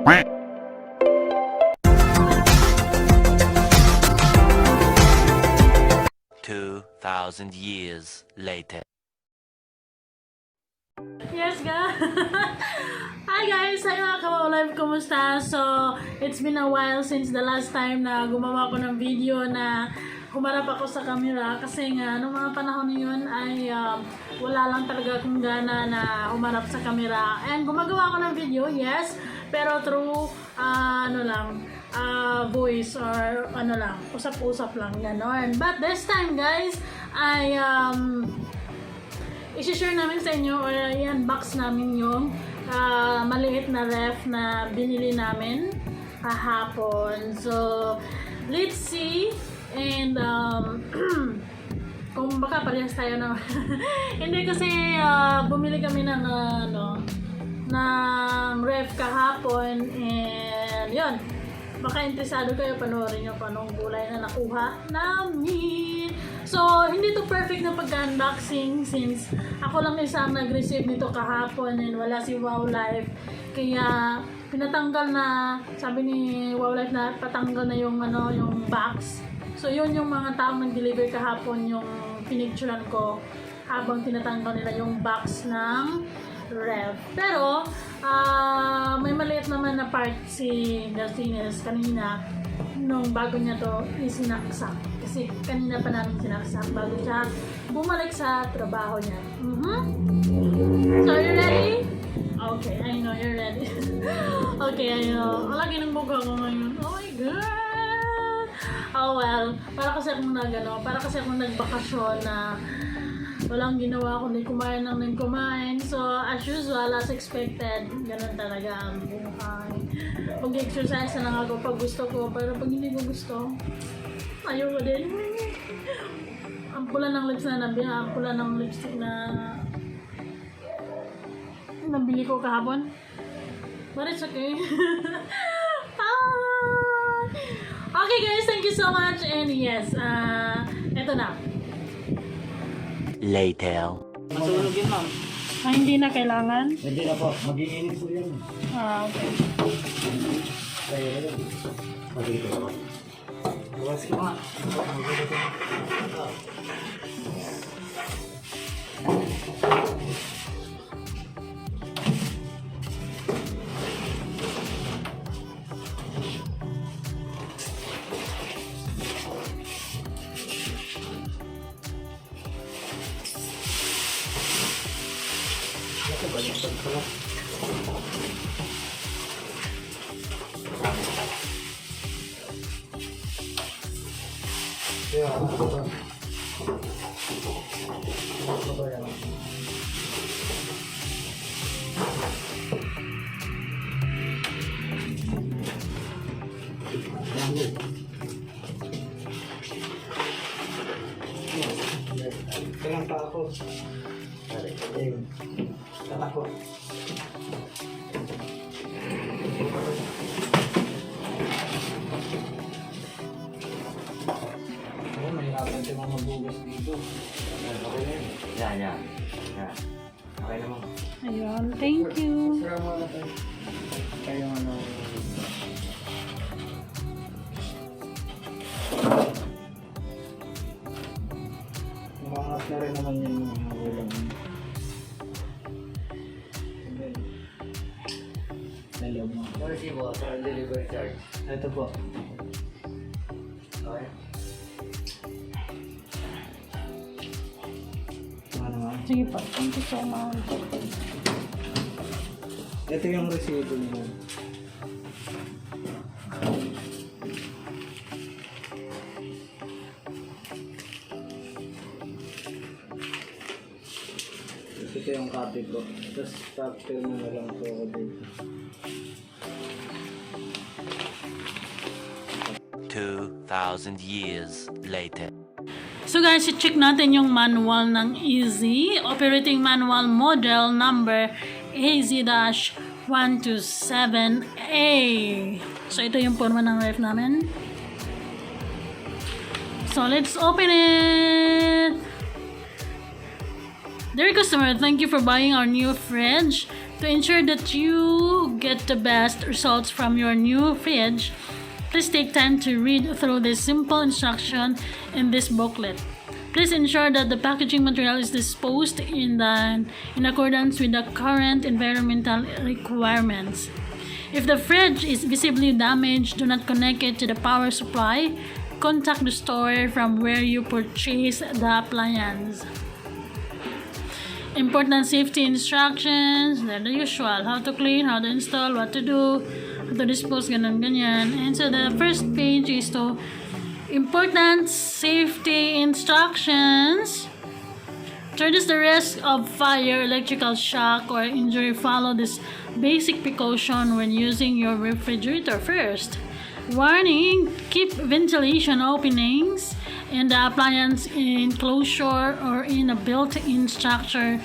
2,000 years later. Yes, guys! Hi guys! Hi mga ka-Wowlife! Kumusta? So, it's been a while since the last time na gumawa ko ng video na humarap ako sa camera kasi nga, nung mga panahon yun ay wala lang talaga akong gana na humarap sa camera. And gumagawa ko ng video, yes, pero through, voice or usap-usap lang, gano'n. But this time, guys, ay i-share namin sa inyo or i-unbox namin yung maliit na ref na binili namin kahapon. So, let's see. And, kung baka parehas tayo na hindi kasi bumili kami ng ng ref kahapon and yun, baka interesado kayo, panoorin nyo kung anong gulay na nakuha namin. So, hindi to perfect na pagka-unboxing since ako lang isang nag-receive nito kahapon and wala si Wowlife. Kaya, pinatanggal na, sabi ni Wowlife na patanggal na yung, yung box. So, yun yung mga taong nag-deliver kahapon yung pinicturean ko habang tinatanggal nila yung box ng ref. Pero, may maliit naman na part si Delfines kanina nung bago niya to isinaksak. Kasi kanina pa namin sinaksak bago siya bumalik sa trabaho niya. So, are you ready? Okay, I know you're ready. Okay, I know. Ang lagi ng mukha ko ngayon. Oh my God! Oh well, para kasi akong nagbakasyon na walang ginawa kundi kumain lang ng kumain. So, as usual, as expected, ganun talaga ang buhay. Mag-exercise na lang ako pag gusto ko, pero pag hindi ko gusto, ayoko din. Ang pula ng lips na nabili, ang pula ng lipstick na nabili ko kahapon. But it's okay. Okay guys, thank you so much. And yes, eto na. Later. Matulog yun, ma'am. Hindi na kailangan? Hindi na po. Mag-iinit po yan. Okay. Kaya na yun. Mag-iinit po. Bukas ko nga. Kailan pa ako? Tatakot. Oh, mahirapan siya mga magbugas dito. Okay na yun. Yan. Okay naman. Ayun, thank you. Sira mo na tayo. Kayo Umangat na rin naman yung mga ulam. Hello mo. Merci po sa delivery charge. Ito po. Okay. Ano nga? Sige po, thank you so much. Ito yung resibo nila. Ito yung copy ko. Tapos capture mo na lang po ako dito. 2,000 years later. So guys, i-check natin yung manual ng Easy. Operating manual model number AZ-127A. So ito yung forma ng ref namin. So let's open it. Dear customer, thank you for buying our new fridge. To ensure that you get the best results from your new fridge, please take time to read through this simple instruction in this booklet. Please ensure that the packaging material is disposed in accordance with the current environmental requirements. If the fridge is visibly damaged, do not connect it to the power supply. Contact the store from where you purchased the appliance. Important safety instructions, they're the usual. How to clean, how to install, what to do, how to dispose, ganyan. And so the first page is to important safety instructions. To reduce the risk of fire, electrical shock, or injury, follow this basic precaution when using your refrigerator first. Warning, keep ventilation openings in the appliance enclosure or in a built-in structure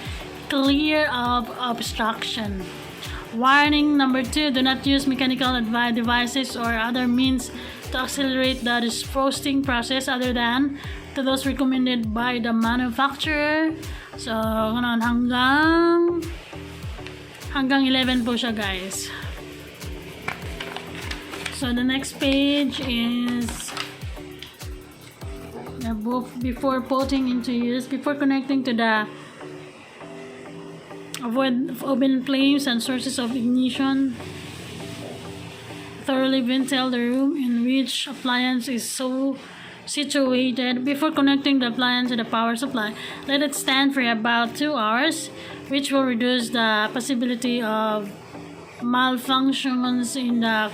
clear of obstruction. Warning number 2, do not use mechanical devices or other means to accelerate the defrosting process other than to those recommended by the manufacturer. So, ganun, hanggang 11 po siya, guys. So the next page is before putting into use, before connecting to the avoid open flames and sources of ignition. Thoroughly ventilate the room in which appliance is so situated. Before connecting the appliance to the power supply, let it stand for about 2 hours, which will reduce the possibility of malfunctions in the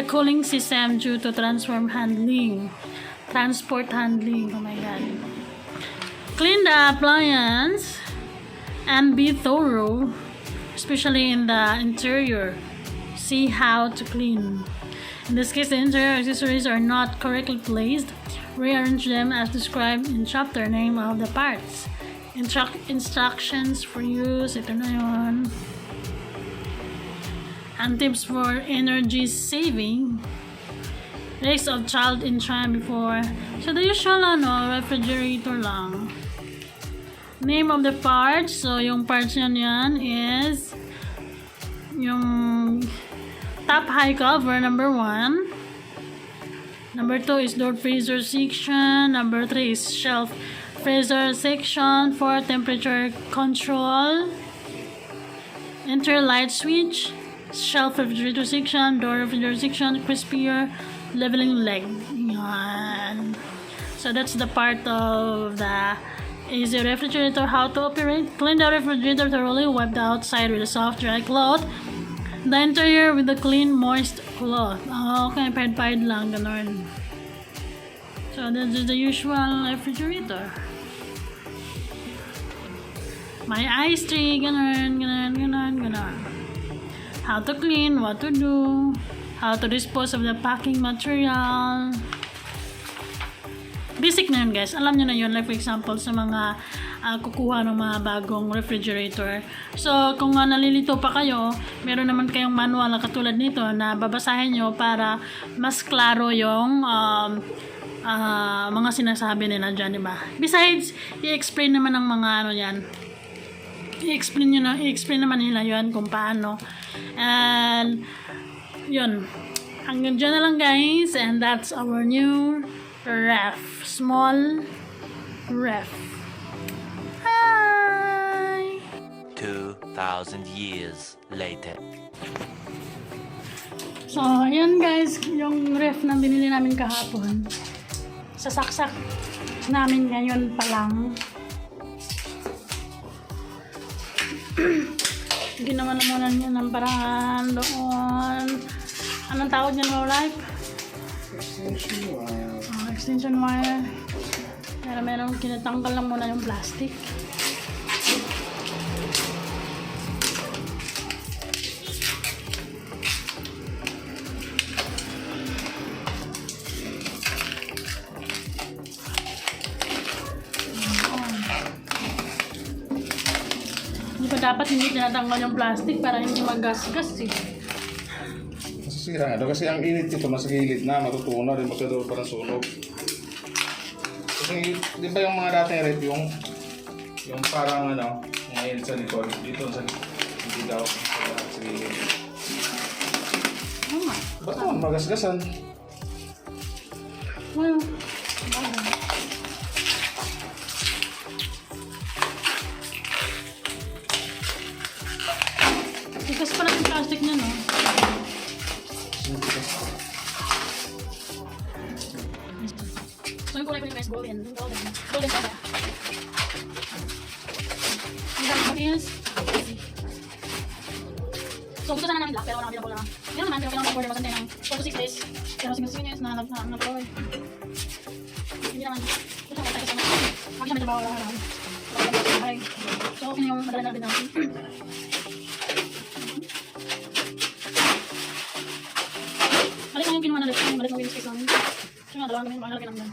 cooling system due to transport handling. Oh my god. Clean the appliance and be thorough, especially in the interior. See how to clean. In this case, the interior accessories are not correctly placed. Rearrange them as described in chapter name of the parts. Instructions for use, ito na yun. And tips for energy saving. Risks of child in time before. So the usual refrigerator lang. Name of the parts. So yung parts yan is yung top high cover, number 1. Number 2 is door freezer section. Number 3 is shelf freezer section for temperature control. Enter light switch, shelf refrigerator section, door refrigerator section, crispier, leveling leg. Yan. So that's the part of the easy refrigerator, how to operate. Clean the refrigerator thoroughly, wipe the outside with a soft dry cloth, the interior with a clean moist cloth. Okay, pahid-pahid lang, ganun. So that's the usual refrigerator. My ice tree, ganun. How to clean, what to do, how to dispose of the packing material. Basic na yun, guys. Alam nyo na yun, like for example, sa mga kukuha ng mga bagong refrigerator. So, kung nalilito pa kayo, meron naman kayong manual na katulad nito na babasahin nyo para mas klaro yung mga sinasabi nila dyan, diba? Besides, i-explain naman ng mga yan. I-explain naman nila yun kung paano. And, yun. Hanggang dyan na lang, guys. And that's our new ref. Small ref. Hi! 2,000 years later. So, ayan guys, yung ref na binili namin kahapon. Sasaksak namin ngayon pa lang. Ginawa na muna niya ng paraan doon. Anong tawag niya, Wowlife? Extension wire. Extension wire. Pero meron kinatanggal lang muna yung plastic. Dapat hindi tinatanggal yung plastic para hindi magasgas eh. Masisira nga. Kasi ang init nito, mas gilid na, matutunaw rin, magkaroon pa ng sunog. Kasi di ba yung mga dating rep, yung Yung parang ano, ngayon sa likod, dito sa hindi daw sa gilid. Oo nga. Ba't naman magasgasan? Well, tigas pala yung plastic niya, no? So, yung kulay ko yung guys, golden. Golden. Golden color. Ang dami ko is so, gusto sana namin black, pero wala available na. Meron naman, pero kailangan mag-order masante ng 4 to 6 days. Pero sinus na nag-order. Hindi naman. Gusto ko tayo kasama. Bakit siya medyo bawal lang. So, okay na yung madala na rin natin. Balik na yung kinuha na rin. Balik na yung space namin. So, nga, dalawang namin. Mahalagay namin yan.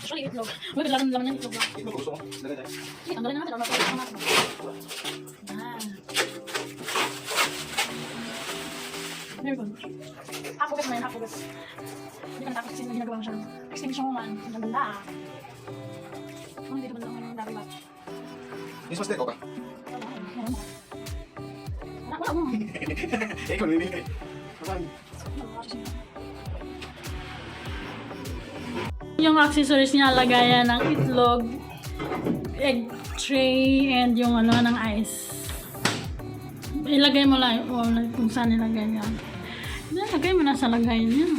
Actually, itlog. Uy, kailangan naman yan itlog lang. Ito gusto mo? Lagay tayo. Sige, tanggalin na natin. Ang natin. Yan. Very good. Half focus mo yan, half focus. Hindi ka natakot kasi ginagawa mo siya. Extension man. Ang ganda. Dito ba lang yung dami ba? Miss Master, ikaw ka? Wala mo. Ikaw, nilili ka. Yung accessories niya, lagayan ng itlog, egg tray, and yung ano ng ice. Ilagay mo lang kung saan ilagay yan. Ilagay mo na sa lagayan niya.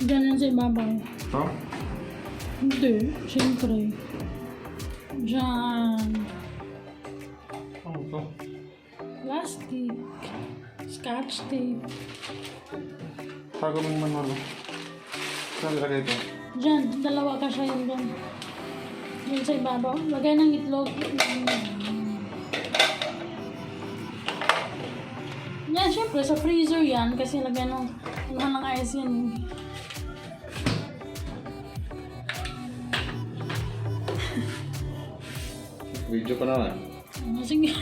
Ganyan sa ibabaw. Huh? Hindi, siyempre. Diyan. Ano ito? Plastic. Scotch tape. Tago mo yung manual. Saan lagay ito? Diyan, dalawa ka siya yun doon. Diyan sa ibabaw. Lagay ng itlog. Yan, syempre, sa freezer yan. Kasi lagay ng ice yan. Video pa naman. Sige.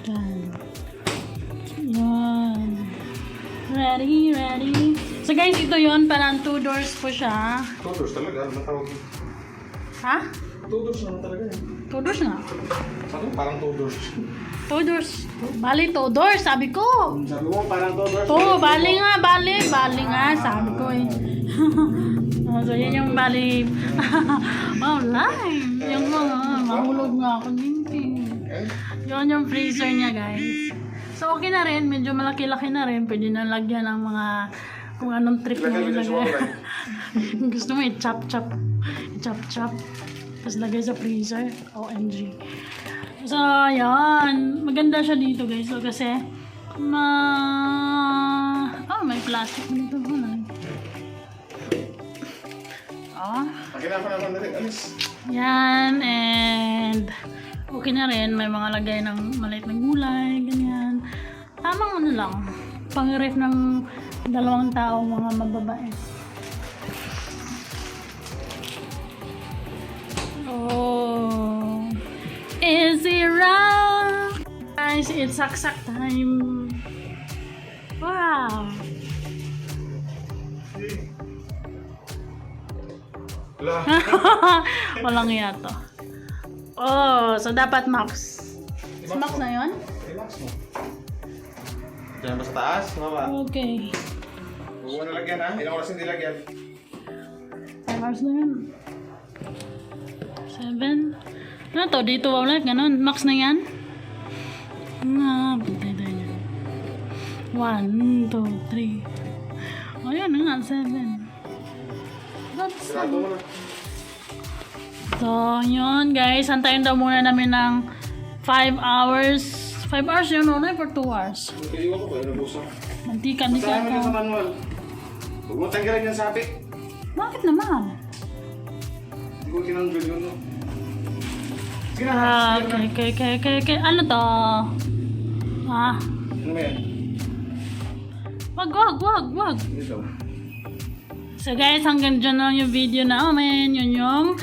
Diyan. Yan. Ready, ready. So guys, ito yon parang 2 doors po siya. 2 doors talaga, ano tawag? Ha? 2 doors naman talaga eh. 2 doors na. Sabi mo parang 2 doors. 2 doors. Bali, 2 doors, sabi ko. Sabi mo parang 2 doors. Bali nga, bali nga, sabi ko eh. So, yun yung bali. Wowlife. Yung mga, mahulog nga ako dito. Yun yung freezer niya, guys. So, okay na rin. Medyo malaki-laki na rin. Pwede na lagyan ng mga kung anong trip mo ilagay. Gusto mo i-chop-chop. I-chop-chop. Tapos lagay sa freezer. OMG. So, yan. Maganda siya dito, guys. So, kasi may plastic dito. Pakina pa naman natin, alis. Yan, and okay na rin. May mga lagay ng maliit na gulay, ganyan. Tamang ano lang. Pang-ref ng 2 taong mga mababae. Oh, is it wrong? Guys, it's saksak time. Wow. Wala. Walang yato. Oh, so dapat max. Max na yun? Relax mo. Diyan ba sa taas? Baba. Okay. Huwag mo nalagyan ha? Ilang oras hindi lagyan? 5 hours na yun. 7. Ano to? Dito Wowlife, ganun. Max na yan? Pantay tayo yan. 1, 2, 3. O yan nga, 7. That's Sarado mo na. So, yun guys. Antayin daw muna namin ng 5 hours. 5 hours yun, Wowlife, for 2 hours. Magkaliwa ko ba? Nabusa. Mantika Basahin mo din sa manual. Huwag mo tanggalin yung sapi. Bakit naman? Hindi ko tinanggal yun. No? Sige na. Okay. Ano to? Ano ba yan? Wag. Dito. So guys, hanggang dyan lang yung video namin. Yun yung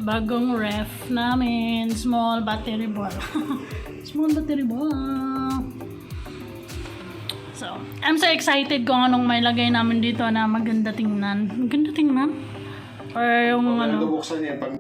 bagong ref namin. Small battery ball. Small battery ball. So, I'm so excited kung anong may lagay namin dito na maganda tingnan. Maganda tingnan? Or yung ano? buksan yan pag